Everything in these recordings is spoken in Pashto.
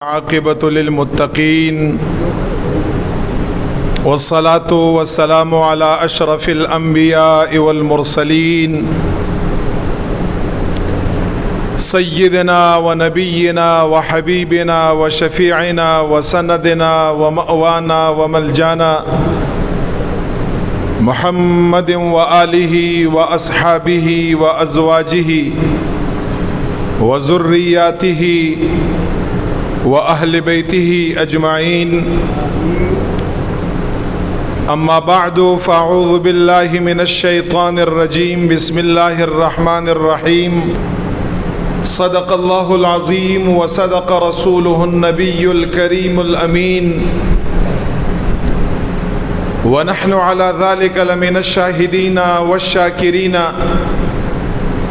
عاقبة للمتقين والصلاة والسلام على أشرف الأنبياء والمرسلين سيدنا ونبينا وحبيبنا وشفيعنا وسندنا ومأوانا وملجانا محمد وآله وأصحابه وأزواجه وذرياته وأهل بيته أجمعين أما بعد فأعوذ بالله من الشيطان الرجيم بسم الله الرحمن الرحيم صدق الله العظيم وصدق رسوله النبي الكريم الأمين ونحن على ذلك لمن الشاهدين والشاكرين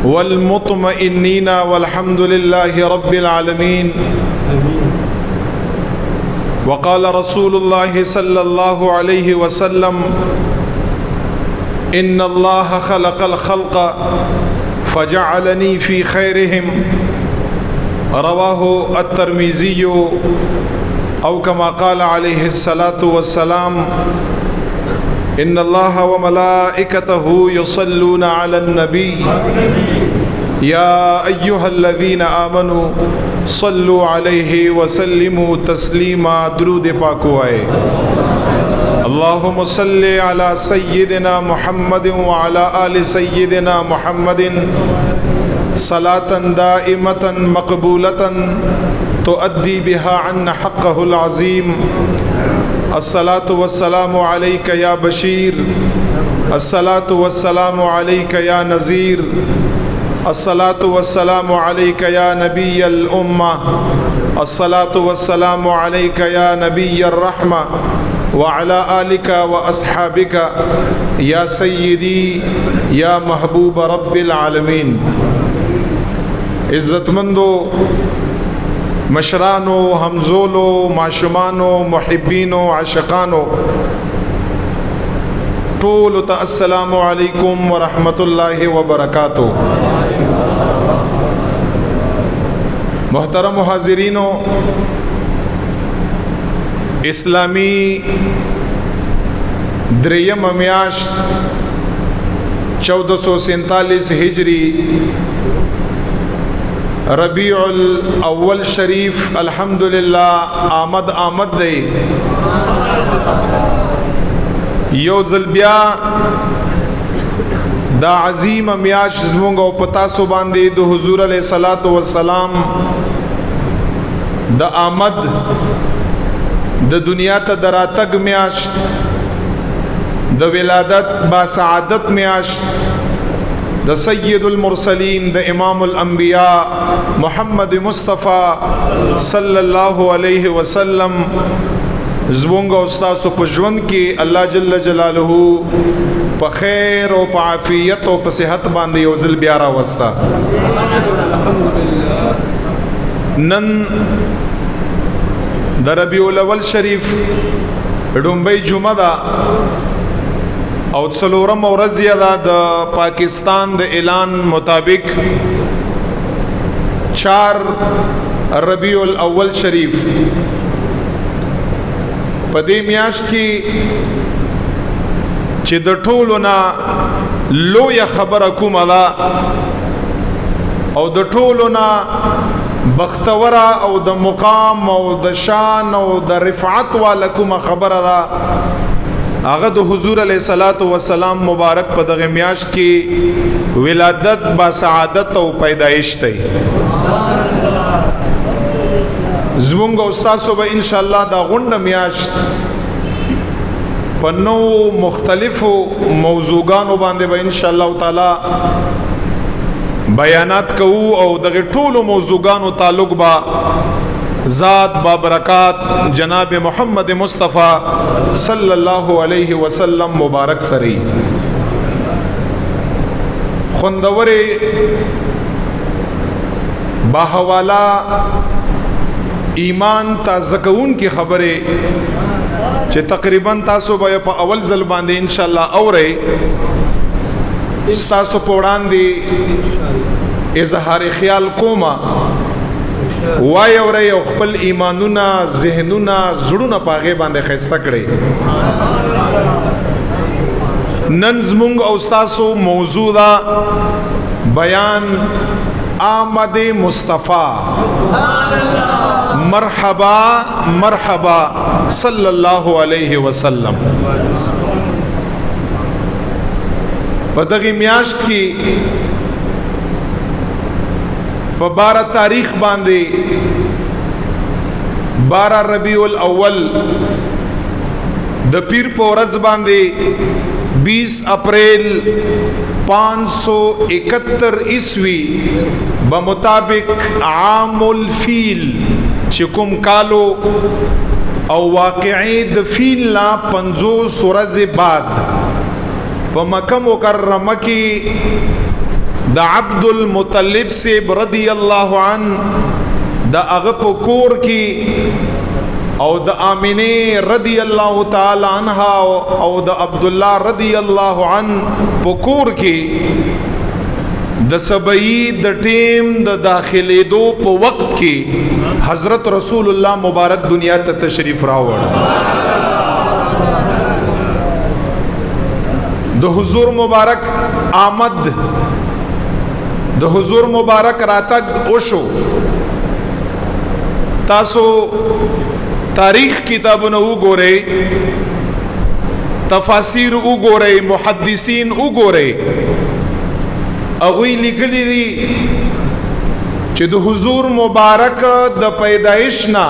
والمطمئنين والحمد لله رب العالمين. وقال رسول الله صلى الله عليه وسلم إن الله خلق الخلق فجعلني في خيرهم رواه الترمذي أو كما قال عليه الصلاة والسلام إن الله وملائكته يصلون على النبي يا أيها الذين آمنوا صلوا عليه وسلموا تسليما. درود پاک ہوئے. اللهم صل على سيدنا محمد وعلى آل سيدنا محمد صلاة دائمة مقبولة تؤدي بها عنا حقه العظيم. الصلاة والسلام عليك يا بشير، الصلاة والسلام عليك يا نذير، الصلاة والسلام عليك يا نبي الأمة، الصلاة والسلام عليك يا نبي الرحمة وعلى آلك وأصحابك يا سيدي يا محبوب رب العالمين. عزت مندو مشرانو همزولو معشومانو محبینو عاشقانو ټولو ته السلام علیکم ورحمت الله وبرکاتہ. محترم حاضرینو، اسلامی دریم میاشت 1447 ہجری ربیع الاول شریف الحمدللہ آمد دے. یو ذلبیا دا عظیم میاش زمونگا و پتاسو باندی دو حضور علیہ الصلاة والسلام دا آمد دا دنیا تا دراتگ میاش دا ولادت با سعادت میاش دا سید المرسلین دا امام الانبیاء محمد مصطفیٰ صلی اللہ علیہ وسلم زمونگا استاسو پا جون کی اللہ جل جلالہ پا خیر و پا عافیت و پا صحت باندی وزل بیارا وستا. نن دا ربیع الاول شریف ڈنبئی جمعہ دا او څلورم ورځ دا د پاکستان د اعلان مطابق 4 ربیع الاول شریف په دې میاشت کې چې د ټولو نه لویه خبره کومه ده او د ټولو نه بختوره او د مقام او د شان او د رفعت والا کومه خبره ده هغه د حضور علیہ الصلوۃ والسلام مبارک په دغه میاشت کې ولادت با سعادت او پیدایش دی. زمونږ استادو به ان شاء الله دا غونډه میاشت په نو مختلفو موضوعاتو باندې به ان شاء الله تعالی بیانات کوو او دغه ټولو موضوعاتو تعلق با ذات بابرکات جناب محمد مصطفیٰ صلی اللہ علیہ وسلم مبارک سری خوندور باحوالا ایمان تازکون کی خبریں چې تقریباً تاسو به په اول ځل باندې ان شاء الله اورئ. تاسو په وړاندې اظهار خیال کوما وای اوري او خپل ایمانونه ذهنونه زړونه پاغه باندې خسته کړي. نن زمونږ او تاسو موضوع دا بیان آمد مصطفی مرحبا مرحبا صلی الله علیه وسلم. په دغه میاشت کې په 12 تاریخ باندې 12 ربیع الاول د پیر په ورځ باندې 20 اپریل 571 عیسوی بمطابق عام الفیل چې کوم کالو او واقعي د فیل لا 50 ورځې بعد په مکه مکرمه کې د عبد المطلب سے رضی الله عنه د هغه په کور کې او د آمینه رضی الله تعالی عنها او د عبد الله رضی الله عنه په کور کې د سبعی د ټیم د داخلي دو په وخت کې حضرت رسول الله مبارک دنیا ته تشریف راوړ. د حضور مبارک آمد د حضور مبارک راتګ وشو. تاسو تاریخ کتابونه وګورئ، تفاسیر وګورئ، محدثین وګورئ. هغوی لیکلي دي چې د حضور مبارک د پیدایش نه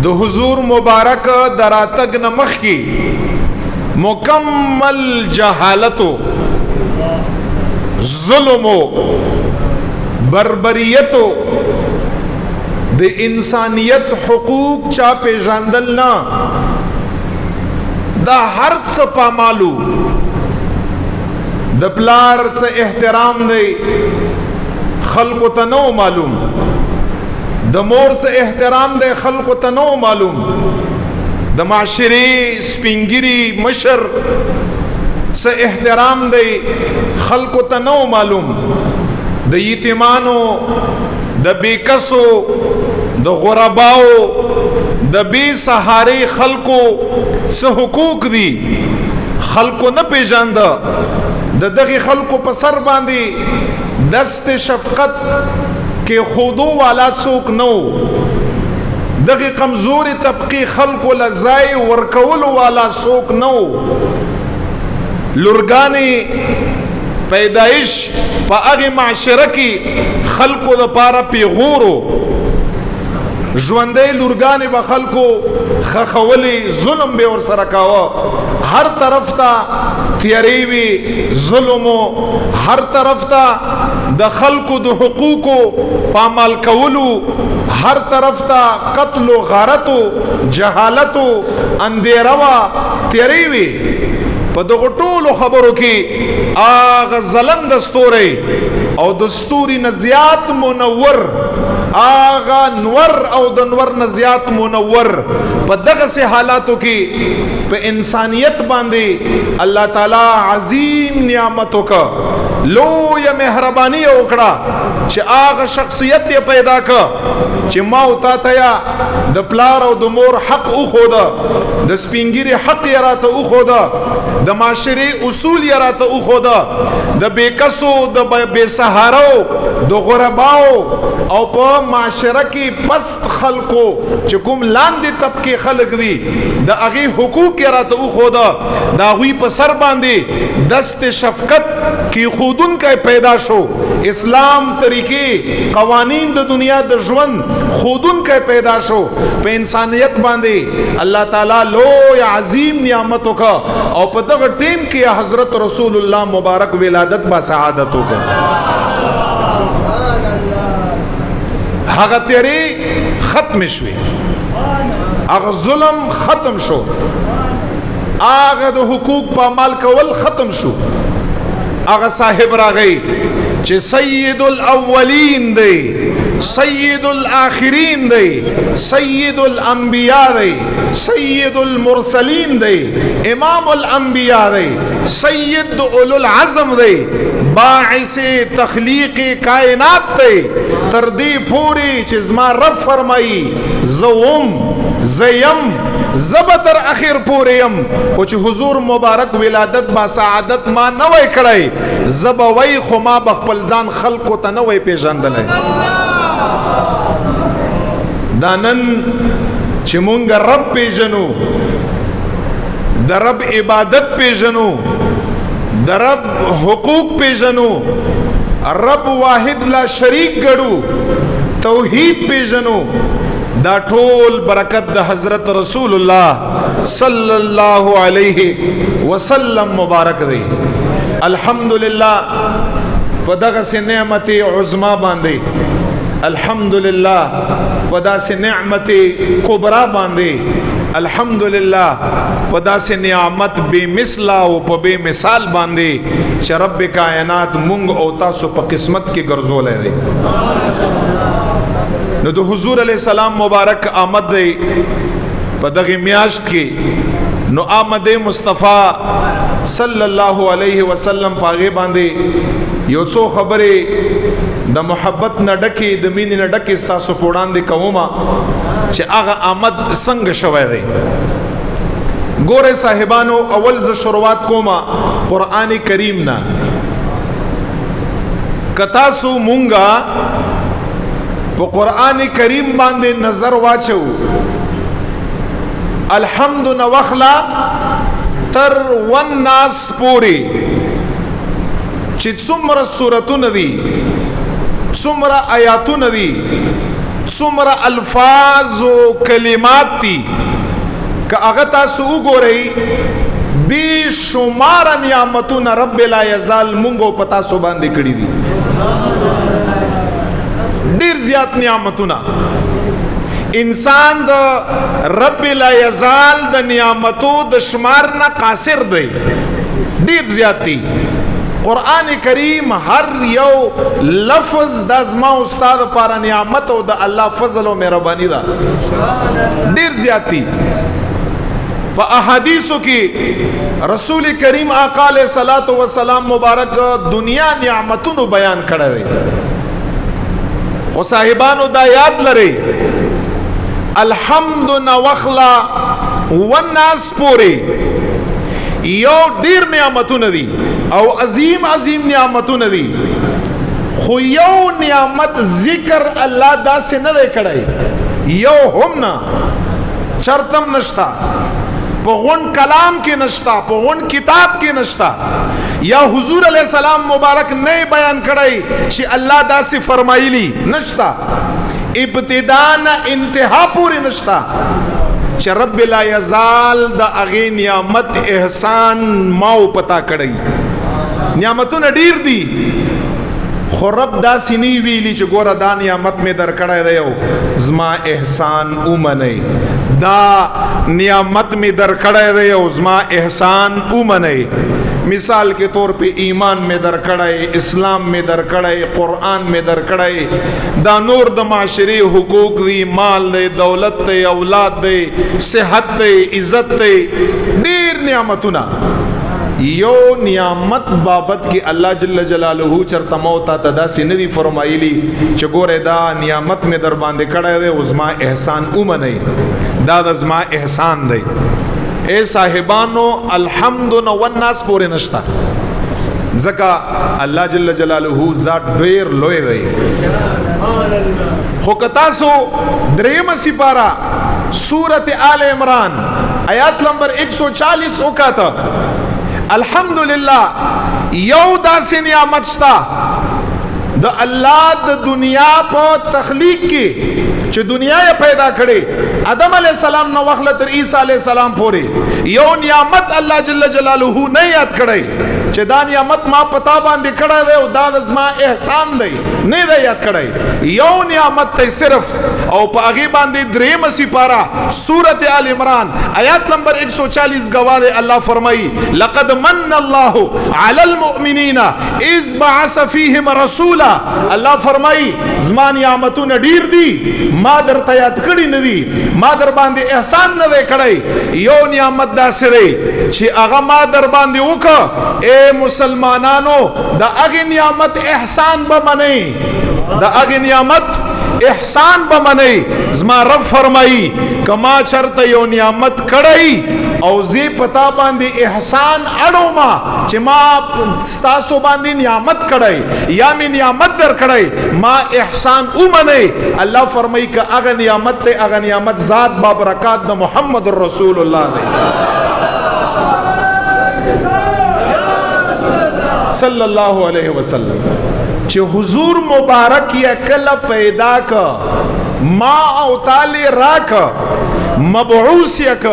د حضور مبارک د راتګ نه مخکې مکمل جهالتو ظلمو بربریتو د انسانیت حقوق چا پیژاندل نه دا هر څه پامالو د پلار څه احترام دی خلقو ته نو معلوم، د مور څه احترام دی خلقو ته نو معلوم، د معاشري سپینګری مشر څه احترام دی خلقو ته نو معلوم، د یتیمانو د بیکسو د غرباو د بی سهاري خلقو څه حقوق دي خلقو نه پیژاند. د دغه خلقو په سر باندې دست شفقت کې خودو والا څوک نو، دغه کمزوري طبقه خلقو لزای ورکول والا څوک نو. لورګانی پیدائش په هغه معاشره کې خلقو د پاره پیغورو ژوندې لورګانی به خلقو خخولي ظلم به ور سره کاوه، هر طرف ته تیاری وی ظلمو، هر طرف ته د خلقو د حقوقو پامال کولو، هر طرف ته قتل و غارتو جهالتو اندیروا تیاری وی. په دغه ټولو خبرو کې اغه زلند ستوري او د ستوري نزيات منور، اغه نور او د نور نزيات منور په دغه سه حالاتو کې په انسانیت باندې الله تعالی عظیم نعمتو کا لوی مهرباني وکړه چې اغه شخصیت پیدا کا چې ما او تا ته د پلار او د مور حق او خوده، د سپینګری حق یې راته او خوده، د معاشري اصول یې راته او خوده، د بیکسو د بے سهارو د غرباو او په معاشره کې پست خلقو چې کوم لاندې طبقه خلق دي د هغه حقوق یې راته او خوده، دا غوی په سر باندې دست شفقت کی خودن کا پیدا شو. اسلام طریقې قوانین د دنیا د ژوند خودن کا پیدا شو. په انسانیت باندې الله تعالی لوی عظیم نعمتو کا او په دغه ټیم کې حضرت رسول الله مبارک ولادت با سعادتو کا. هغه تیری ختم شوی، هغه ظلم ختم شو، هغه د حقوق په عمل کول ختم شو. هغه صاحب راغی چې سید الاولین دی، سید الاخرین دی، سید الانبیاء دی، سید المرسلین دی، امام الانبیاء دی، سید اولو العزم دی، باعث تخلیق کائنات دی، تردی پوری چیز ما رب فرمائی زیم زبتر اخیر پوریم خوچ حضور مبارک ولادت با سعادت ما نوی کڑای زبوی خو ما بخپل ځان خلقو ته نوی پیژندلی دانن چې مونږ رب پیژنو د رب عبادت پیژنو د رب حقوق پیژنو رب واحد لا شریک ګړو توحید پیژنو دا ټول برکت د حضرت رسول الله صلی الله علیه وسلم مبارک دی الحمدللہ په دغه سي نعمت عظما باندې الحمدللہ په داسې نعمت کبرا باندې الحمدللہ په داسې نعمت بے مثلا او په بے مثال باندې چې رب کائنات مونږ او تاسو په قسمت کې ګرځولای دی نو د حضور علیہ السلام مبارک آمد دی په دغه میاشت کې نو آمد مصطفی صلی الله علیه وسلم پاغه باندې یو څو خبره د محبت نه ډکه د مینې نه ډکه تاسو پوړاندې کومه چې هغه آمد څنګه شوی دی ګوره صاحبانو اول ز شروعات کومه قران کریم نه کتا سو مونږه په قرآن کریم باندې نظر واچو الحمد نوخلا تر والناس پوری چې څومره سورتونه دي څومره آیاتونه دي څومره الفاظ او کلمات دي که هغه تاسو وګورئ بے شمار نعمتونه رب لا یزال مونږ په تاسو باندې کړی دي ډیر زیات نعمتونه انسان د رب لا یزال د نعمتو د شمار نه قاصر دی ډیر زیات دي قرآن کریم هر یو لفظ د ازما استاد لپاره نعمت او د الله فضل او مهرباني ده ډیر زیات دي په احادیثو کې رسول کریم آقا علیہ الصلوۃ والسلام مبارک دنیا نعمتونو بیان کړی دی او صاحبانو دا یاد لري الحمد نوخلا والناس پوری یو ډیر نعمتونه دي او عظیم عظیم نعمتونه دي خو یو نعمت ذکر الله دا سه نه کړی یو هم نه چرتم نشتا په غون کلام کې نشتا په غون کتاب کې نشتا یا حضور علیہ السلام مبارک نے بیان کړی چې الله داسې فرمایلی نشتا ابتدا نه انتها پوری نشتا چې رب لا یزال د اغه نعمت احسان ماو پتا کړی نعمتونه ډیر دي خو رب داسې نی ویلی چې ګوره دا نعمت می در کړی دی یو زما احسان اومنئ دا نعمت می در کړی دی یو زما احسان اومنئ مثال کے طور پہ ایمان میں در کڑائے اسلام میں در کڑائے قرآن میں در کڑائے دا نور دا معاشری حقوق دی مال دے دولت دے اولاد دے صحت دے عزت دے دیر نعمتنا یو نعمت بابت کی اللہ جل جلالہ چرتا موتا تدا سی ندی فرمائیلی چگورے دا نعمت میں در باندے کڑائے دے ازما احسان اومنائی دا ازما احسان دے اے صاحبانو الحمد والناس پورے نشتا زکا اللہ جل جلالہ ذات ډیر لوی دی خو کتاسو دریم سپارہ سورت آل عمران آیات نمبر 140 وکاتا الحمدللہ یو داسی نعمت شتا دا اللہ دا دنیا پا تخلیق کی چه دنیا پیدا کھڑے آدم علیہ السلام نو وخلت عیسیٰ علیہ السلام پورے یو نعمت اللہ جل جلالہ نے یاد کھڑے چې دا نعمت ما پتا باندې کړی دی او دا د زما احسان دی نه دی یاد کړی یو نعمت ته صرف او په هغې باندې درېیمه سپاره سورت آل عمران آیات نمبر 140 گواه دی الله فرمایي لقد من الله علی المؤمنین اذ بعث فیهم رسولا الله فرمایي زما نعمتونه ډیر دي ما درته یاد کړي نه دي ما در باندې احسان نه دی کړی یو نعمت داسې دی چې هغه ما در باندې وکړه اے مسلمانانو د هغې نعمت احسان به منئ د هغې نعمت احسان به منئ زما رب فرمایي که ما چرته یو نعمت کړی او زی پتا باندې احسان اړوما چې ما ستاسو باندې نعمت کړی یا می نعمت در کړی ما احسان ومنئ الله فرمایي که هغه نعمت ته هغه نعمت ذات بابرکات د محمد رسول الله دی صلی الله علیه وسلم چې حضور مبارک یا کله پیدا کا ما او تعالی راک مبعوث یک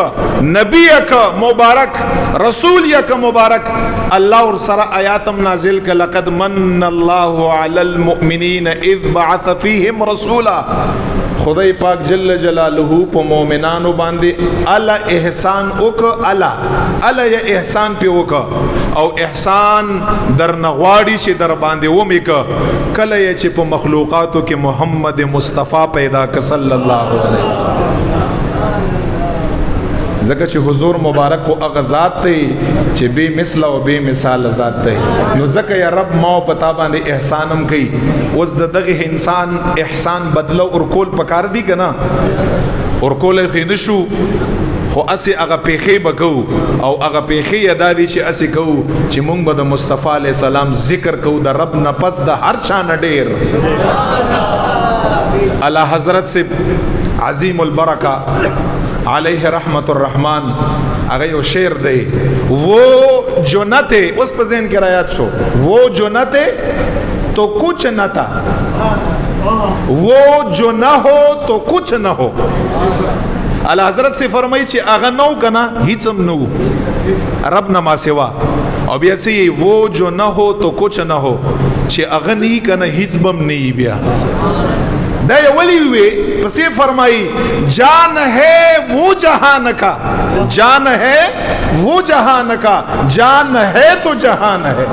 نبی یک مبارک رسول یک مبارک الله ور سره آیاتم نازل ک لقد من الله علی المؤمنین اذ بعث فیهم رسولا خدای پاک جل جلاله په مؤمنانو باندې الله احسان وک الله یا احسان په وک او احسان در نغواړي چې در باندې ومیک کله چې په مخلوقاتو کې محمد مصطفی پیدا ک صلی الله علیه وسلم ځکه چې حضور مبارک او هغه ذات دی چې بے مثل او بے مثال ذات دی نو ځکه یا رب ما پتا باندې احسانم کوي اوس دغه انسان احسان بدلو اور کول پکار دی کنه اور کول خې نشو خو اسی هغه پیخي بکو او هغه پیخي ادا دي چې اسی کو چې مونږ به د مصطفی علی السلام ذکر کو د رب نه پس د هر چا نه ډیر اعلی حضرت سے عظیم البرکہ علیہ رحمت الرحمن اگر یو شعر دے وہ جو نہ تھے اس پر ذہن کی رایات شو وہ جو نہ تھے تو کچھ نہ تھا وہ جو نہ ہو تو کچھ نہ ہو اللہ حضرت سے فرمائی چھے اگر نو کنا ہیچم نو رب نما سوا اور بیسی وہ جو نہ ہو تو کچھ نہ ہو چھے اگر نہیں کنا ہیچبم نہیں بیا دا ولی ہوئے پس یہ فرمائی جان ہے وہ جہان کا جان ہے وہ جہان کا جان ہے تو جہان ہے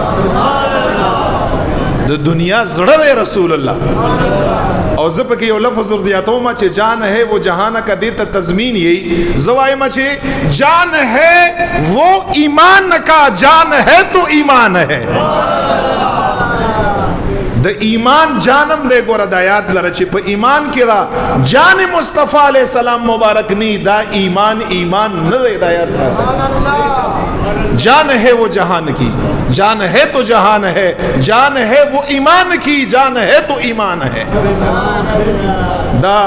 دنیا زڑے رسول اللہ اور زب کی یو لفظ ورزیاتو ما چھے جان ہے وہ جہان کا دیتا تضمین یہی زوائی ما چھے جان ہے وہ ایمان کا جان ہے تو ایمان ہے د ایمان جانم دے گورا دا یاد لرچی پا ایمان کی دا جان مصطفیٰ علیہ السلام مبارک نی دا ایمان ندے دا یاد صاحب جان ہے وہ جہان کی جان ہے تو جہان ہے جان ہے وہ ایمان کی جان ہے تو ایمان ہے دا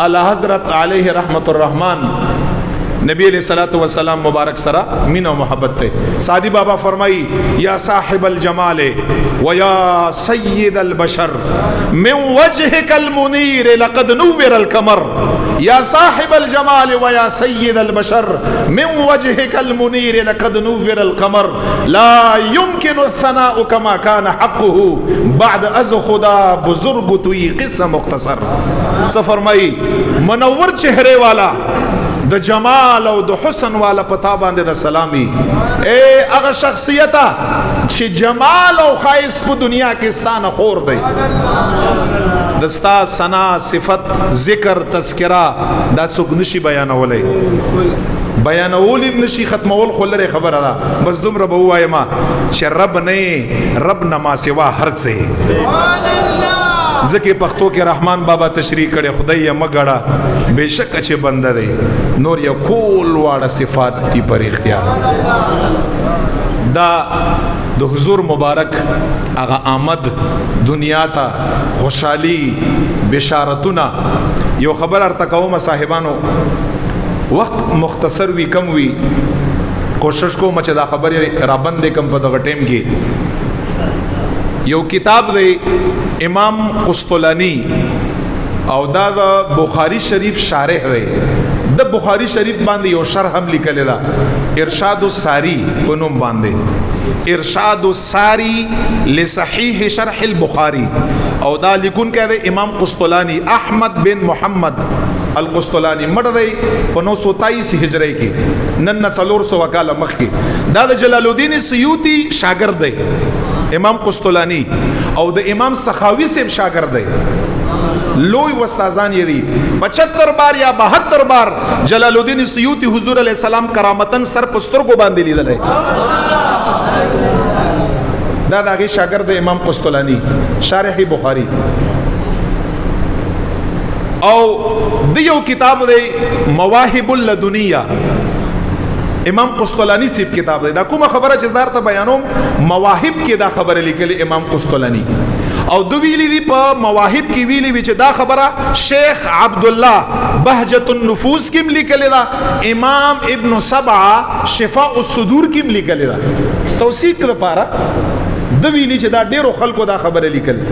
اللہ حضرت علیہ رحمت الرحمن نبی علیہ الصلوۃ والسلام مبارک سرا مین و محبت تے سعدی بابا فرمائی یا صاحب الجمال و یا سید البشر من وجهك المنیر لقد نور القمر یا صاحب الجمال و یا سید البشر من وجهك المنیر لقد نور القمر لا يمكن الثناء كما كان حقه بعد از خدا بزرگ توی قصہ مختصر فرمائی منور چہرے والا د جمال او د حسن والا پتا باندې د سلامي اے هغه شخصیتا چې جمال او خایس په دنیا کې ستانه خور دی دستا سنا صفت ذکر تذکرہ دا څوک نشي بیانولای بیانول نشي ختمول خو لري خبره ده بس دومره به وایم چې رب نه رب نما سوا هر څه سبحان الله ذکر پختو کے رحمان بابا تشریح کرے خدای مگڑا بے شک اچھے بندہ دے نور یا کول واڑا صفات تی پر اختیار دا حضور مبارک اغا آمد دنیا تا خوشحالی بشارتنا یو خبر ارتکاوما صاحبانو وقت مختصر وی کم وی کوشش کو مچے دا خبر رابند دے کم پا دا ٹیم کی یو کتاب دے امام قسطلانی او دا د بخاری شریف شارح دی د بخاری شریف باندې یو شرح هم لیکل دا ارشاد الساری په نوم باندې ارشاد الساری لصحیح شرح البخاری او دا لیکون کړه امام قسطلانی احمد بن محمد القسطلانی مړ دی په 923 هجری کې نن 400 کاله مخکې دا د جلال الدین سیوطی شاګرد دی امام قسطلانی او د امام سخاوی سیب شاګرد دی لوی استادان یې دي 75 بار یا 72 بار جلال الدین سیوطی حضور علیہ السلام کرامتن سر پستر کو باندې لیدل دا دغه شاګرد امام قسطلانی شارح بخاری او دیو کتاب دی مواهب اللدنیه امام قسطلانی سیب کتاب دی دا کومه خبره چې زار ته بیانوم مواهب کې دا خبره لیکلي امام قسطلانی او دو ویلی دی په مواهب کې ویلی وی چې دا خبره شیخ عبد الله بهجت النفوس کې لیکلی دا امام ابن سبعه شفاء الصدور کې لیکلی دا توثیق لپاره دو ویلی چې دا ډیرو خلکو دا خبره لیکل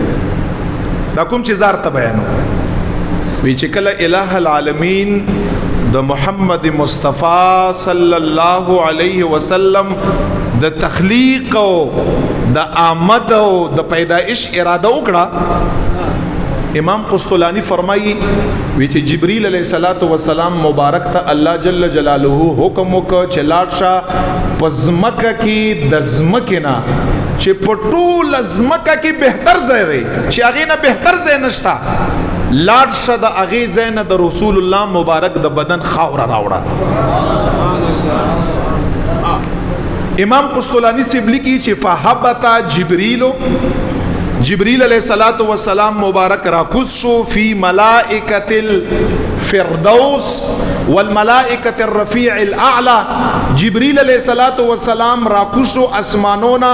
دا کوم چې زار ته بیانو وی چې کله الہ العالمین د محمد مصطفی صلی الله علیه وسلم د تخلیق او د آمد او د پیدائش اراده وکړه امام قسطلانی فرمایي وی چې جبرئیل علیہ الصلوۃ والسلام مبارک ته الله جل جلاله حکم وکړ چې لاړ شه پزمکه کې د زمکه نه چې پټول زمکه کې بهتر ځای دی چې هغه نه بهتر ځای نشتا لاړ شه د هغه ځای نه د رسول الله مبارک د بدن خاور راوړه امام قسطلانی سیبلی کی چې فحبت جبريل علیہ الصلوۃ والسلام مبارک راکوز شو فی ملائکۃ الفردوس والملائکۃ الرفیع الاعلى جبريل علیہ الصلوۃ والسلام راکوز شو اسمانونا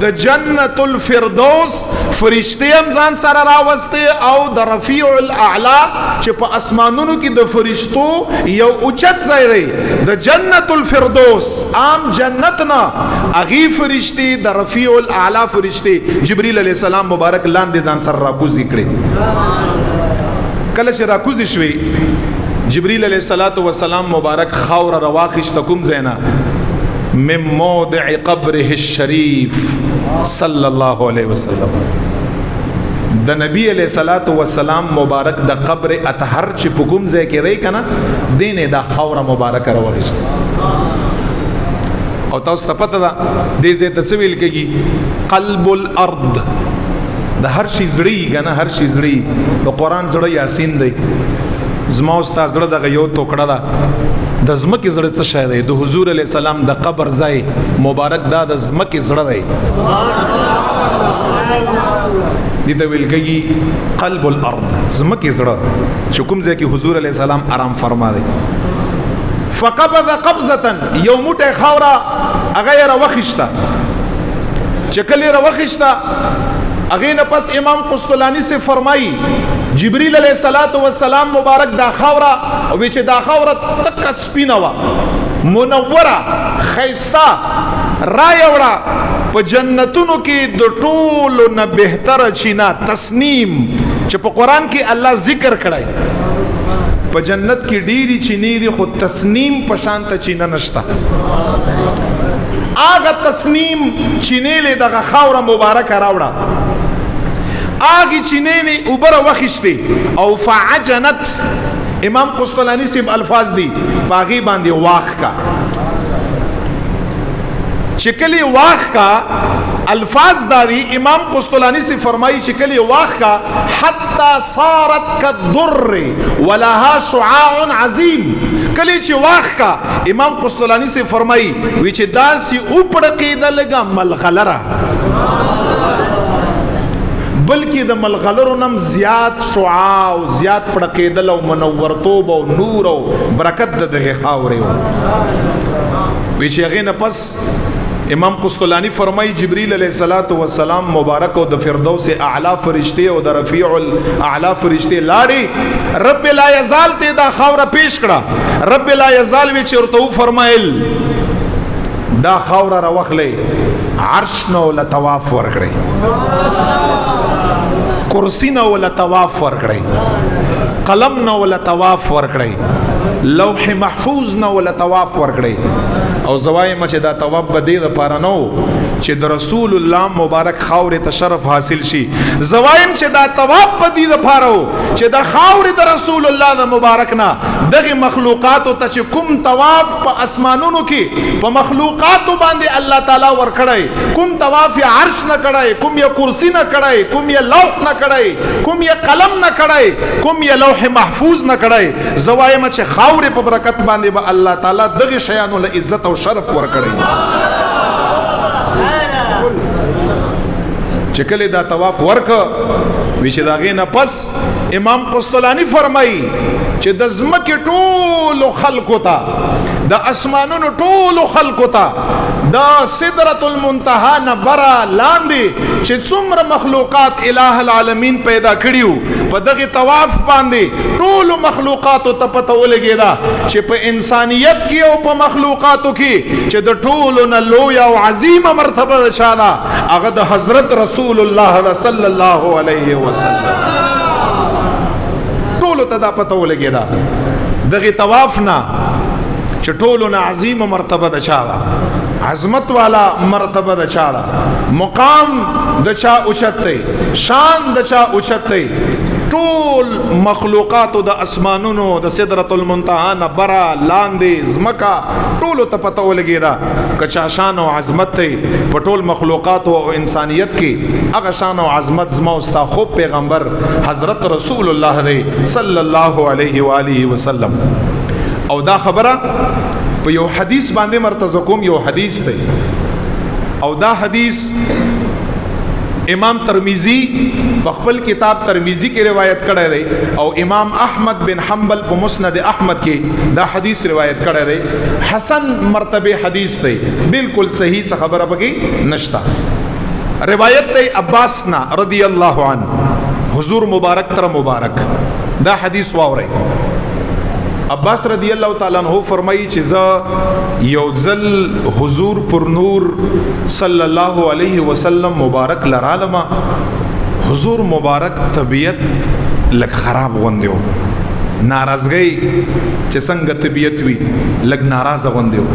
د جنت الفردوس فرشتي هم ځان سره راوسته او د رفیع الاعلى چې په اسمانونو کې د فرشتو یو اوچت ځای دی د جنت الفردوس عام جنت نه اغي فرشتي د رفیع الاعلى فرشتي جبريل علیہ السلام مبارک لاندې ځان سره راکوزي کړي کله چې راکوزي شوي جبريل علیہ الصلوۃ والسلام مبارک خاور رواخشت کوم زینا من موضع قبره الشریف صلی الله علیه وسلم د نبی علیہ الصلوۃ والسلام مبارک د قبر اطهر چې په کوم ځای کې رہی کنه دینه دا خاور مبارک رواخشت او تاسو ته پته ده دې ځای تسویل کېږي قلب الارض د هر شي زړی کنه هر شي زړی د قران زړه یاسین دی زما استاد زړه دغه یو ټوکړه ده د زمکه زړه څه شای دی د حضور علی السلام د قبر ځای مبارک دا د زمکه زړه دی دې ته ویل کېږي قلب الارض زمکه زړه چې کوم ځای کې حضور علی السلام آرام فرما دی فقبض قبضه یو موټه خاورا هغه راوخښتا چې کله راوخښتا هغه نه پس امام قسطلانی سے فرمایي جبريل علیہ الصلوۃ والسلام مبارک دا خاورا او چې دا خاورا تک سپینه وا منوره خیستا رايوړه په جنتونو کې د ټولو نه بهتر چینا تسنیم چې په قران کې الله ذکر کړای په جنت کې ډيري چینې دي خو تسنیم په شان ته چینا نشتا آغا تسنیم چینې له دغه خاور مبارک راوړه آگی چینینی اوبر وخشتی او فعجنت امام قسطلانی سیب الفاظ دی باغی باندی واخ کا چکلی واخ کا الفاظ داری امام قسطلانی سے فرمائی چکلی واخ کا حتی صارت کالدر ولها شعاع عظیم کلی چی واخ کا امام قسطلانی سے فرمائی ویچ داسی اوپڑکی دا لگا ملغلرہ بلکې د ملغلرو نم زیات شعاع او زیات پړکېدل او منورتوب او نور او برکت د دغه خاورې وی چې هغه نه پس امام قسطلانی فرمایي جبريل علیہ الصلوۃ والسلام مبارک او د فردوس اعلی فرشتي او د رفیع الاعلى فرشتي لاړي رب لا یزال ته دا خاوره پیش کړه رب لا یزال وی چرته فرمایل دا خاوره راوخلې عرش نو لطواف ورکړي کرسی نه ولا طواف ورکړي قلم نه ولا طواف ورکړی، لوح محفوظ نه ولا طواف ورکړی. او زوایم چې دا طواف به دې لپاره نه و چې د رسول الله مبارک خاورې ته شرف حاصل شي. زوایم چې دا طواف په دې لپاره و چې د خاورې د رسول الله د مبارک نه دغه مخلوقاتو ته چې کوم طواف په اسمانونو کې په مخلوقاتو باندې الله تعالی ورکړی، کوم طواف یې عرش نه کړی، کوم یې کرسی نه کړی، کوم یې لوح نه کړی، کوم یې قلم نه کړی، کوم یې لوح محفوظ نه کړی. زوایم چې خاورې په برکت باندې به الله تعالی دغه شیانو له عزت او شرف ورکړی. چې کله دا طواف ورک وی چې دا غي نه پس امام قسطلانی فرمایي چې د زمکه ټول خلقو ته د اسمانونو ټول خلقو ته د سدرۃ المنتهى نه برا لاندې چې څومره مخلوقات الٰه العالمین پیدا کړیو په دغه طواف باندې ټول مخلوقاتو ته پته ولګیدا چې په انسانیت کې او په مخلوقاتو کې چې د ټولو نه لوی او عظیمه مرتبه شاده هغه د حضرت رسول الله صلی الله علیه وسلم ټولو ته دا پته ولګیدا دغه طواف نه چې ټولو نه عظیمه مرتبه ده چاله، عظمت والا مرتبه ده چاله، مقام د چا اوچت دی، شان د چا اوچت دی. ټول مخلوقاتو د اسمانونو د سدرۃ المنتهى نه برا لاندې زمکا ټولو ته پته ولګیدا که چا شان او عظمت دی په ټول مخلوقاتو او انسانیت کې هغه شان او عظمت زما او ستا خوب پیغمبر حضرت رسول الله دی صلی الله علیه و آله وسلم. او دا خبره په یو حدیث باندې مرتضی کوم، یو حدیث دی او دا حدیث امام ترمذی په خپل کتاب ترمذی کې روایت کړی دی او امام احمد بن حنبل په مسند احمد کې دا حدیث روایت کړی دی. حسن مرتبه حدیث دی، بالکل صحیح څه خبره پکې نشتا. روایت دی عباس نا رضی الله عنه، حضور مبارک تر مبارک دا حدیث واوري. عباس رضی الله تعالی عنہ فرمایي چې ز یو ځل حضور پر نور صلی الله علیه وسلم مبارک لرالما، حضور مبارک طبیعت لګ خراب غوندیو، ناراضګي چې څنګه طبیعت وی لګ ناراض غوندیو.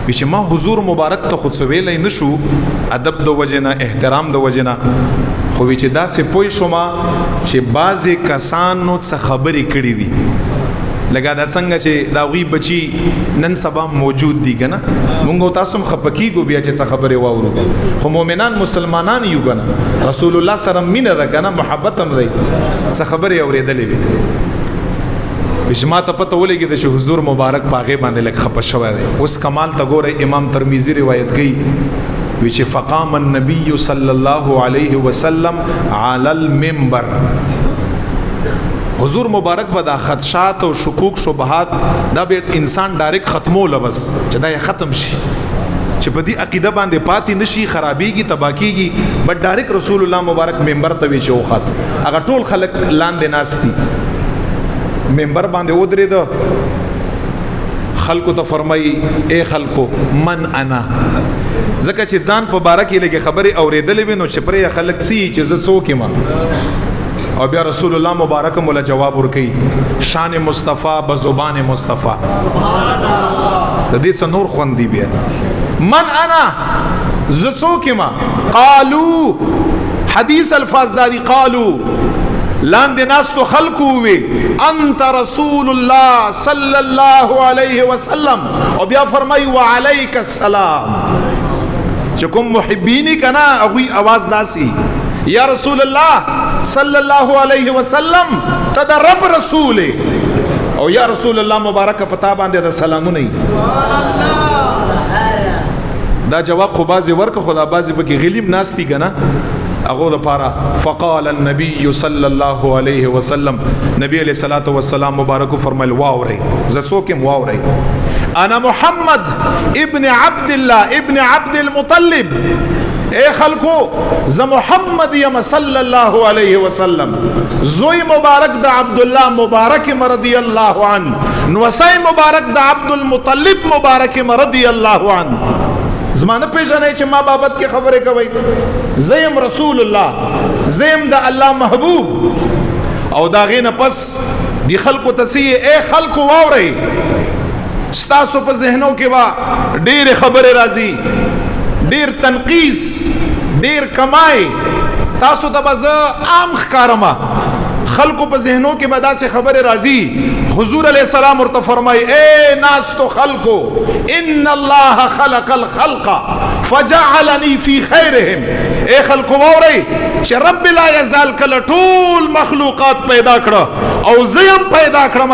چې ما حضور مبارک ته خود سویلې نشو ادب د وجنه احترام د وجنه، خو چې دا سه پوي شوما چې بعضی کسانو څه خبرې کړې دي لگا دا څنګه چې دا غوی بچی نن سبا موجود دي کنه، مونږ تاسو خپکیږو بیا چې څه خبره واورو، خو مؤمنان مسلمانان یو کنه، رسول الله سره مینه ده کنه، محبت هم دی، څه خبره اوریدلې وي بشما ته پته ولګي چې حضور مبارک پاغه باندې لک خپ شوی دی. اوس کمال ته ګوره امام ترمذی روایت کوي وی چې فقام النبي صلی الله علیه وسلم علی المنبر، حضور مبارک به دا خدشات او شکوک شبهات دا به انسان ډایرک ختمول بس چې دا ختم شي چې په دې عقیده باندې پاتې نشي، خرابېږي تباکیږي، بټ ډایرک رسول الله مبارک منبر ته وی چې وخت هغه ټول خلک لاندې ناشتي منبر باندې ودرېده، خلکو ته فرمایي اے خلکو من انا، ځکه چې ځان په باره کې لږه خبرې اورېدلې وي نو چې پرې خلک څه چې زه څوک یم. او بیا رسول الله مبارک مولا جواب ورکي شان مصطفی بزبان مصطفی د دې څخه نور خوندې بیا من انا زه څوک یم. قالو حدیث الفاظ دادی قالو لاندې ناس تو خلقو وی انت رسول الله صلی الله علیه وسلم، او بیا فرمای وعلیک السلام، چې کوم محبینی کنا اغوی आवाज داسي یا رسول الله صلی الله علیه وسلم تد رب رسول، او یا رسول الله مبارک پتا باندې د سلامونه دا جواب خو بازي ورک خدا بازي بکی غلیب ناستی گنا اغو د پارا. فقال النبي صلى الله عليه وسلم، نبی علیہ الصلوۃ والسلام مبارک فرمایل واوري زڅوکم واوري انا محمد ابن عبد الله ابن عبد المطلب، اے خلقو ز محمد یم صلی الله علیه وسلم، زوی مبارک د عبد الله مبارک رضی الله عنه، نوسای مبارک د عبد المطلب مبارک رضی الله عنه. زمانه پیژنې چې ما بابت کې خبره کوي، زیم رسول الله، زیم د الله محبوب. او دا غینه پس دی خلقو تسی اے خلقو واورئ ستاسو په ذهنو کې با ډېر خبره راځي ډېر تنقیس ډېر کمای تاسو ته به زه عام ښکارما خلقو په ذهنو کې به داسې خبره راځي حضور علیہ السلام ورته فرمای اے ناس تو خلقو ان الله خلق الخلق فجعلني في خيرهم اے خلقو واورئ چې رب لا یزال کله ټول مخلوقات پیدا کړه او زیم پیدا کړم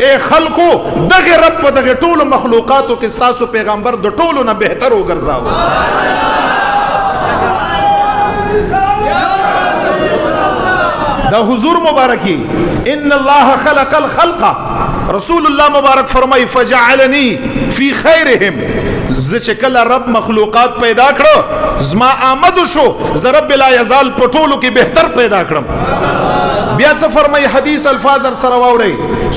اے خلقو دغه رب په دغه ټول مخلوقاتو کې ستاسو پیغمبر د ټولو نه بهتر وګرځاو دا حضور مبارکی ان الله خلق الخلق رسول الله مبارک فرمای فجعلني في خيرهم زه چې کله رب مخلوقات پیدا کړو زما آمد شو زه رب لا یزال په ټولو کې بهتر پیدا کړم بیا څه فرمای حدیث الفاظ سره واورئ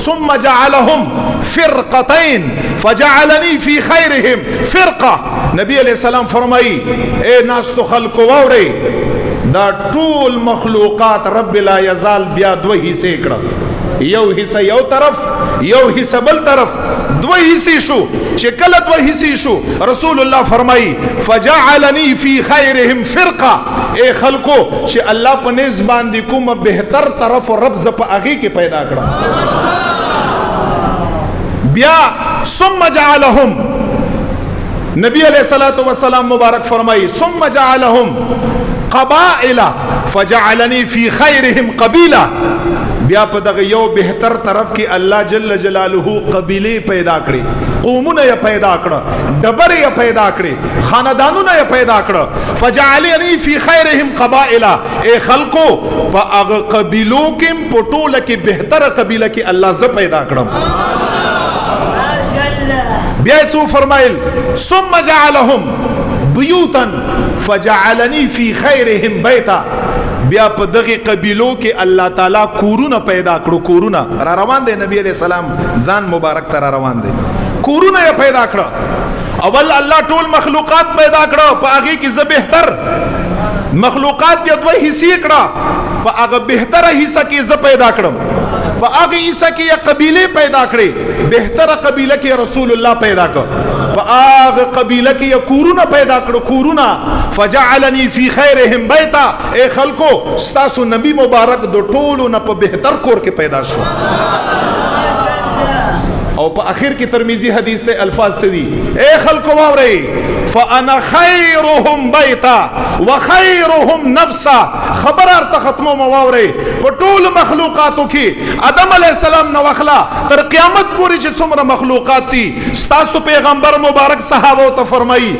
ثم جعلهم فرقتين فجعلني في خيرهم فرقه نبی علیہ السلام فرمای اے ناس تو خلق واورئ دا ټول مخلوقات رب لا یزال بیا دوه حصے کړه یو حصہ یو طرف یو حصہ بل طرف دوه حصے شو چې کله دوه حصے شو رسول الله فرمایي فجعلني في خيرهم فرقه اے خلقو چې الله په نس باندې کوم بهتر طرف رب ز په هغه کې پیدا کړه بیا ثم جعلهم نبی علیہ الصلوۃ والسلام مبارک فرمایي ثم جعلهم قبائل فجعلني في خيرهم قبيله بیا په دغه یو بهتر طرف کې الله جل جلاله قبیله پیدا کړي قومونه یې پیدا کړه ډبرې یې پیدا کړي خاندانونه یې پیدا کړه فجعلني في خيرهم قبائل اے خلقو په هغه قبیلو کې په ټوله کې بهتره قبیله کې الله ز پیدا کړم بیا څو فرمایل ثم جعلهم بیوتا فجعلني في خيرهم بیتا بیا په دغه قبیلو کې الله تعالی کورونه پیدا کړو کورونه را روان دي نبی علیہ السلام ځان مبارک تر روان دي کورونه یې پیدا کړو اول الله ټول مخلوقات پیدا کړو په هغه کې زه بهتر مخلوقات یې دوه حصے کړه په هغه بهتره حصہ کې زه پیدا کړم په هغه حصہ کې یې قبیله پیدا کړې بهتره قبیله کې رسول الله پیدا کړ په هغه قبیله کې یې کورونه پیدا کړو کورونه فجعلني في خيرهم بیتا اے خلقو ستاسو نبی مبارک د ټولو نه په بهتر کور کې پیدا شو او په اخر کې ترمذی حدیث ته الفاظ ته دي اے خلقو واورئ فانا خيرهم بیتا وخيرهم نفسا خبر ارته ختمو واورئ په ټول مخلوقاتو کې آدم علیہ السلام نو اخلا تر قیامت پورې چې څومره مخلوقات دي ستاسو پیغمبر مبارک صحابه ته فرمایي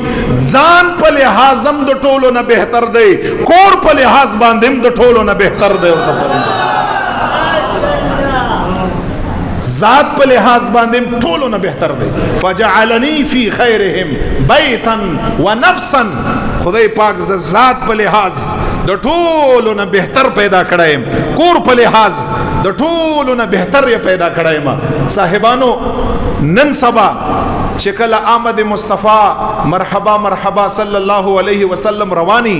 ځان په لحاظم د ټولو نه بهتر دی کور په لحاظ باندې د ټولو نه بهتر دی ورته فرمایي ذات په لحاظ باندې ټولو نه بهتر دی فجعلني في خيرهم بیتا ونفسا خدای پاک ذات په لحاظ د ټولو نه بهتر پیدا کړایم کور په لحاظ د ټولو نه بهتر پیدا کړایم صاحبانو نن سبا چې کله آمد مصطفی مرحبا مرحبا صلی الله علیه وسلم رواني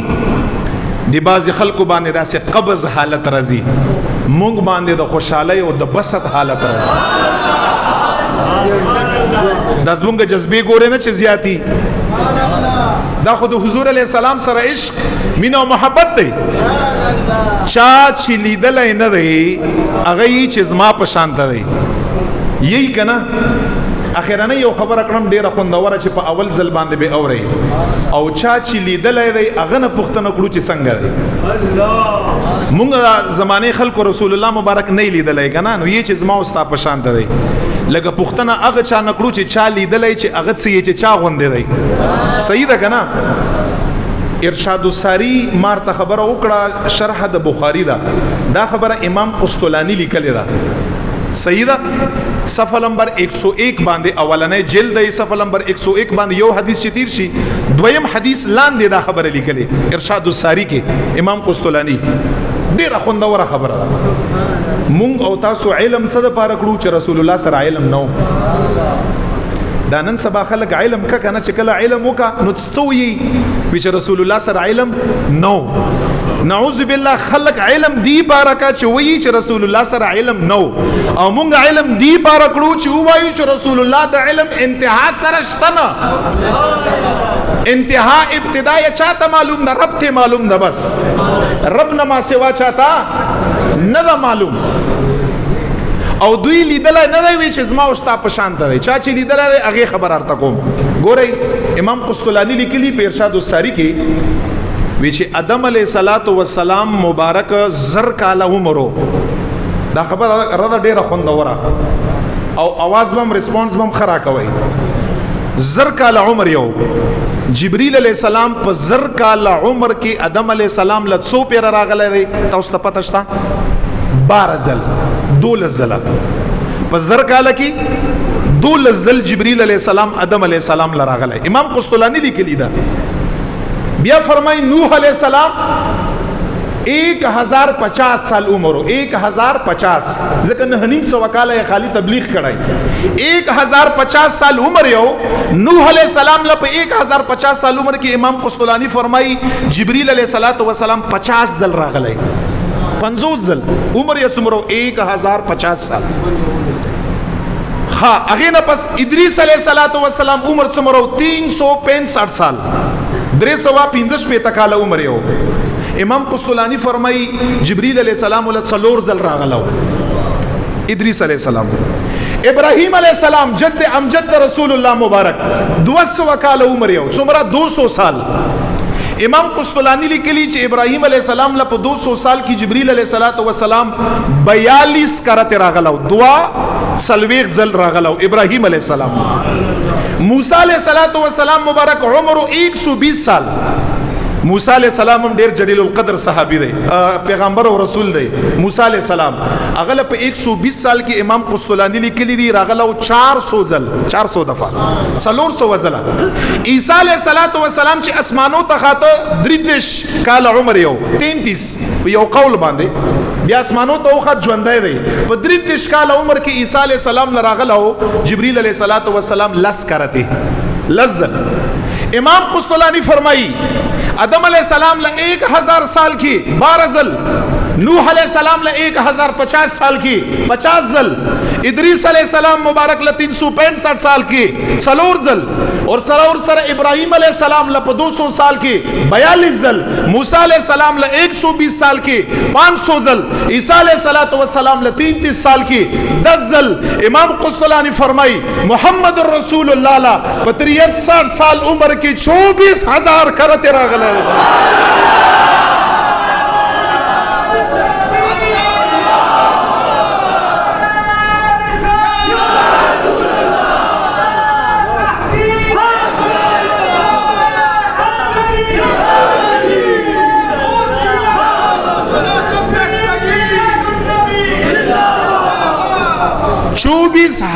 دی بعض خلکو باندې داسې قبض حالت راځي مونږ باندې د خوشحالۍ او د بسط حالت راځي دا زمونږ جذبې ګورې نه چې زیاتی دا خو د حضور علیہ السلام سره عشق مینه او محبت دی چا چې لیدلی نه دی هغه یې چې زما په شانته دی یی که نه اخیرانه یو خبره کړم ډیره خوندوره چې په اول ځل باندې به اورئ او چا چې لیدلی دی هغه نه پوښتنه کړو چې څنګه دی مونږ زمانه خلکو رسول الله مبارک نه لیدلی که نه نو یې چې زما او ستا په شانته دی لکه پوښتنه هغه چا نه کړو چې چا لیدلی چې هغه څه یې چې چا غوندې دی صحیح ده که نه ارشاد الساری مارته خبره وکړه شرح د بخاری ده دا خبره امام قسطلانی لیکلې ده صحیح ده صفحه نمبر 101 باندې اولنې جلد دی صفحه نمبر 101 باندې یو حدیث چې تیر شي دویم حدیث لاندې دا خبره لیکلې ارشاد الساری کې امام قسطلانی ډیره خوندوره خبره ده مونږ او تاسو علم څه د پاره کړو چې رسول الله سره علم نو دا نن سبا خلک علم کا کنه چې کله علم وکا نو څه وي چې رسول الله سره علم نو نعوذ بالله خلق علم دی بارکا چې وایي چې رسول الله سره علم نو او مونږ علم دی بارکړو چې وایي چې رسول الله د علم انتها سره شته نه انتها ابتدا یې چاته معلوم ده رب ته معلوم ده بس رب نه ما سوا چاته نه ده معلوم او دوی لیدلای نه دی چې زما او ستا په شان دی چا چې لیدلای دی هغه خبر ارته کوم ګورئ امام قسطلانی لیکلی په ارشاد الساری کې وی چې ادم علیه السلام مبارک زر کاله عمرو دا خبر رده ډیره خوندوره او आवाज بم ریسپانس بم خرا کوي زر کاله عمر یو جبريل علیہ السلام په زر کاله عمر کې ادم علیه السلام له څو پیر راغلی دی تاسو ته پته شته 12 ځل 12 ځله په زر کاله کې 12 ځل جبريل علیہ السلام ادم علیہ السلام لراغلی امام قسطلانی لیکلی دا بیا فرمائی نوح علیہ السلام 1050 سال عمر 1050 ځکه نه نیم سو کاله خالی تبلیغ کړای 1050 سال عمر یو نوح علیہ السلام له 1050 سال عمر کې امام قسطلانی فرمائی جبريل علیہ السلام 50 ځل راغلی 50 ځل عمر یې څومره 1050 سال ها هغه نه پس ادریس علیہ السلام عمر څومره 365 سال 315 کاله عمر یو امام قسطلانی فرمای جبريل علیہ السلام ول څلور ځل راغلو ادریس علیہ السلام ابراهیم علیہ السلام جد امجد رسول الله مبارک 200 کاله عمر یو څومره 200 سال امام قسطلانی لیکلی چې ابراهیم علیہ السلام له 200 سال کې جبريل علیہ السلام 42 کرته راغلو دعا سلویغ ځل راغلو ابراهیم علیہ السلام موسی علیہ السلام مبارک عمر 120 سال موسی علیہ السلام ډیر جلیل القدر صحابی دی پیغمبر او رسول دی موسی علیہ السلام هغه په 120 سال کې امام قسطلانی لیکلی دی راغلو 400 ځل 400 دفعه 400 ځله عیسی علیہ السلام چې اسمانو ته خاطه 33 کال عمر یو 33 یو قول باندې بیا اسمانو ته وخت ژوندای دی په 33 کال عمر کې عیسی علیہ السلام راغلو جبريل علیہ السلام لس کرتے لزل امام قسطلانی فرمائی آدم علیہ السلام له 1000 سال کی 12 ځل نوح علیہ السلام له 1050 سال کی 50 ځل ادریس علیہ السلام مبارک له 365 سال کی سلور ځل اور سلور سره ابراہیم علیہ السلام له 200 سال کی 42 ځل موسی علیہ السلام له 120 سال کی 500 ځل عیسی علیہ السلام له 33 سال کی 10 ځل امام قسطلانی فرمائی محمد رسول اللہ لا 63 سال عمر کی 24000 کرتے راغلے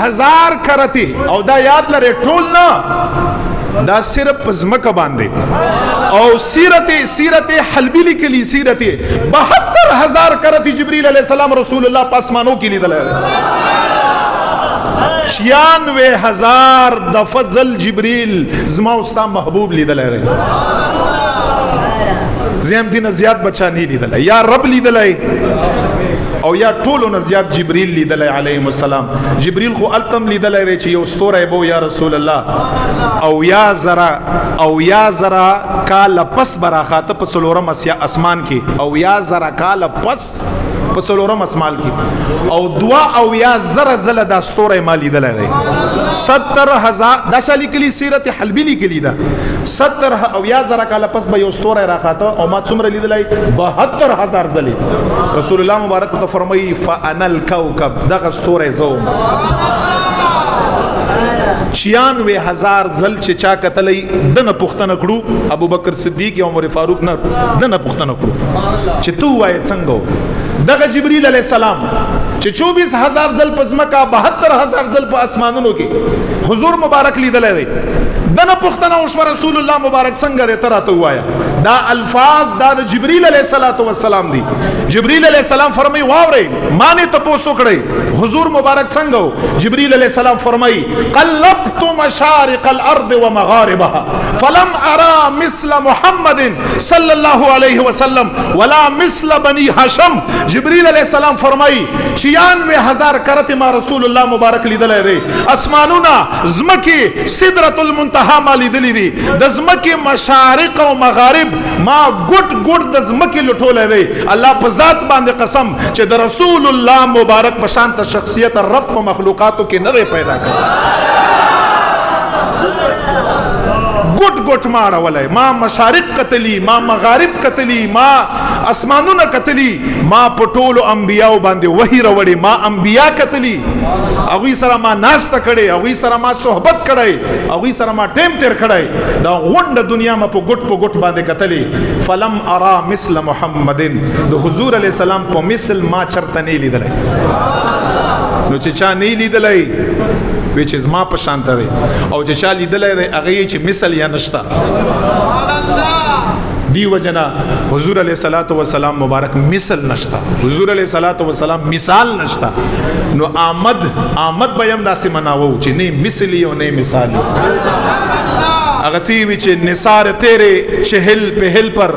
ہزار کرتی او دا یاد لرے ټول نه دا صرف زمکه باندې او سیرت حلبی لیکلی سیرت 72000 کرتی جبریل علیہ السلام رسول اللہ پاسمانوں کی لیدل 96000 دفضل جبریل زما استا محبوب لیدل زیم دین زیاد بچا نہیں لیدل یا رب لیدل او یا ټولو نه زیات جبريل لیدل علیه السلام جبريل خو التم لیدل چې یو ستوره بو یا رسول الله او یا زرا کال پس براخاته په څلورم اسمان کې او یا زرا کال پس په څلورم اسمان کې او دعا او یا زرا زله دا ستوره ما لیدل 70000 دا شالی کلی سیرت حلبی لیکلی دا 70 او یا زرا کال پس به یو ستوره راخاته او ما څومره لیدل 72000 ځله رسول الله مبارک ته فرمایي فانا الكوكب دغه ستوره زوم 96000 ځل چې چا کتلې دنه پښتنه کړو ابو بکر صدیق او عمر فاروق نه دنه پښتنه کړو چې تو وای څنګه دغه جبريل علیہ السلام چې 24000 ځل پزمکا 72000 ځل په اسمانونو کې حضور مبارک لیدل دی دنه پښتنه او رسول الله مبارک څنګه تراته وایا دا الفاظ دا جبريل علیہ السلام دی جبريل علیہ السلام فرمای واوري مانه تاسو کړی حضور مبارک څنګه جبريل علیہ السلام فرمای قلب جربت مشارق الارض ومغاربها فلم ارى مثل محمد صلی اللہ علیہ وسلم ولا مثل بنی ہاشم. جبریل علیہ السلام فرمائی 96,000 کرت ما رسول اللہ مبارک لیدلے دے. اسمانونا زمکی سدرۃ المنتہا ما لیدلی دی. د زمکی مشارق و مغارب ما گٹ گٹ د زمکی لٹولے دے. اللہ په ذات باندې قسم چې د رسول اللہ مبارک بشانت شخصیت رب مخلوقاتو کی نہ پیدا کر. گٹ گٹ ماڑا ولے ما مشارق قتلی ما مغارب قتلی ما اسمانون قتلی ما پټولو انبیاء باندې وحی راوړي ما انبیاء قتلی اوی سره ما ناس تکړه اوی سره ما صحبت کړه اوی سره ما ټیم تیر کړه دا غونډه دنیا ما په ګټ باندې قتلی. فلم ارا مثل محمدن د حضور علیہ السلام په مثل ما چرته نه لیدلای. نو چې چا نه لیدلای which is ما په شان دی او چې چا لیدلای دی هغه چې مثل یا نشتا. دی وجنا حضور علیہ الصلوۃ والسلام مبارک مثل نشتا. حضور علیہ الصلوۃ والسلام مثال نشتا. نو آمد بیم داسې مناوو چې نه مثلی او نه مثالی. اگر سی وچ نثار تیرے چہل پہل پر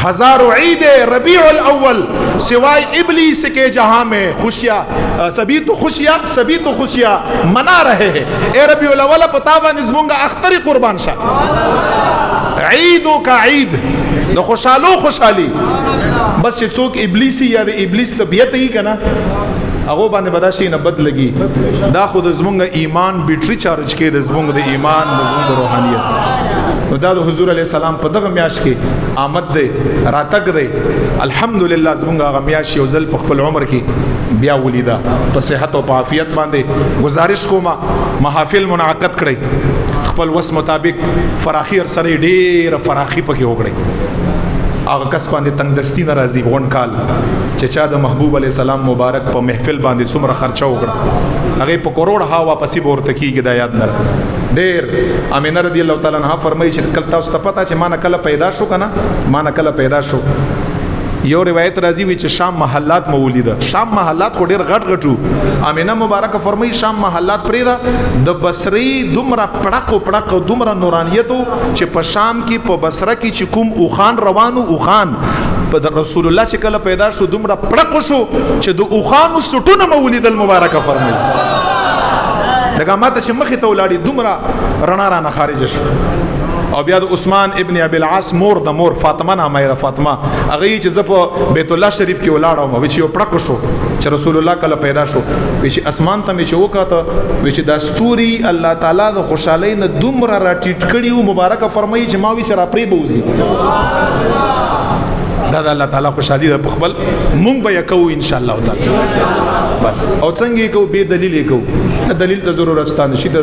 ہزاروں عید ربیع الاول سوائے ابلیس کے جہاں میں خوشیاں سبھی تو خوشیاں منا رہے ہیں. اے ربیع الاول پتاوا نزمونگا اختری قربان شاہ عیدوں کا عید نو خوشحالی بس چې څوک ابلیسی یا د ابلیس طبیعت ہی کنا هغه باندې بداشي نه بد لګي. دا خود زمونږ ایمان بیټری چارج کې د زمونږ د ایمان د زمونږ روحانیت. نو دا د حضور علیہ السلام په دغه میاش کې آمد دی راتګ دی. الحمدلله زمونږ هغه میاش یو ځل په خپل عمر کې بیا ولیدا په صحت او په عافیت باندې. گزارش کوم محافل منعقد کړئ خپل وس مطابق فراخی اور سره ډیر فراخی پکې وکړئ. هغه کس باندې تنگ دستی ناراضي غون کال چې چا د محبوب علیہ السلام مبارک په محفل باندې څومره خرچه وکړه هغه په کروڑ ها واپسی ورته کیږي دا یاد نه ډیر. امینه رضی الله تعالی عنها فرمایي چې کله تاسو ته پتا چې ما نه کله پیدا شو کنه ما نه کله پیدا شو. یو روایت راځي وی چې شام محلات مولیده. شام محلات خو ډیر غټ غټو. امینه مبارکه فرمایي شام محلات پرېدا د بصری دومره پړق دومره نورانیتو چې په شام کې په بصره کې چې کوم اوخان روانو اوخان په رسول الله چې کله پیدا شو دومره پړق شو چې د اوخانو سټونه مولید المبارکه فرمایي دغه ماته چې مخې ته ولاړی دومره رڼا را نه خارج شو. او بیا د عثمان ابن ابي العاص مور د مور فاطمه نامه فاطمه هغه چې ز په بیت الله شریف کې ولاړم و چې یو پړق شو چې رسول الله کله پیدا شو و چې اسمان ته مې چې وکاته و چې د استوري الله تعالی د خوشالۍ نه دومره را ټیټ کړي او مبارکه فرمایي چې ما وی چې را پرې بوزي. دا د الله تعالی خوشالي ده په خپل مونږ به یې کوو ان شاء الله تعالی بس. او څنګه یې کوو بې دلیل یې کوو. دلیل ته ضرورت شته نشي. د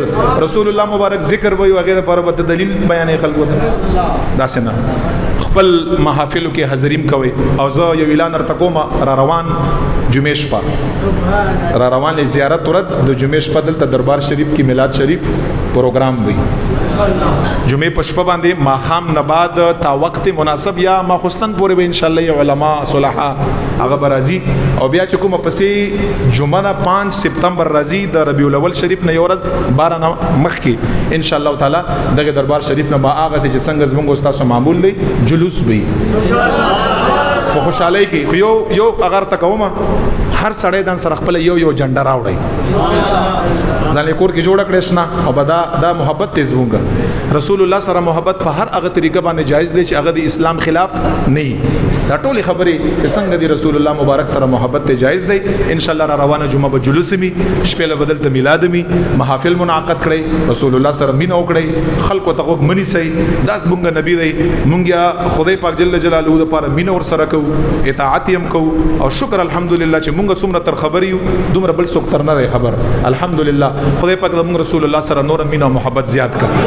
رسول الله مبارک ذکر وي وغیرہ پر به دلیل بیانې خلکو ته داسې نه. خپل محافلو کې حاضریم کوي. او زه یو اعلان ورته کوم را روان جمعې شپه را روان زیارت ورځ د جمعې شپه دلته دربار شریف کې میلاد شریف پروګرام وي. جمعې په شپه باندې ماښام نه بعد تا وخت مناسب یا ماخوستن پورې به ان شاء الله علماء صلحا هغه برازي. او بیا چې کومه پسې جمعه 5 سپتمبر راځي د ربیع الاول شریف نه یو ورځ 12 مخ کې ان شاء الله تعالی دغه دربار شریف نه با هغه چې څنګه زموږ استاد معمول دی جلوس وي په خوشحالۍ کې یو اگر تکومه هر سړی دن سره خپل یو جنډا راوړي ځان له کور کې جوړ کړې شنه او دا محبت ته زمونږ رسول الله سره محبت په هر هغه طریقه باندې جایز دی چې هغه د اسلام خلاف نه. دا ټولې خبرې چې څنګه دی رسول الله مبارک سره محبت ته جایز دی. ان شاء الله را روانه جمعه به جلوس می شپه له بدل ته میلاد می محافل منعقد کړي رسول الله سره مين او کړي خلکو ته منی سي داس مونږ نبی دی مونږه خدای پاک جل جلاله د پاره مين ور سره کو اطاعت يم کو او شکر الحمدلله چې مونږ څومره تر خبري دومره بل څوک تر نه خبر. الحمدلله خدای پاک د مونږ رسول الله سره نور مين او محبت زیات کړ.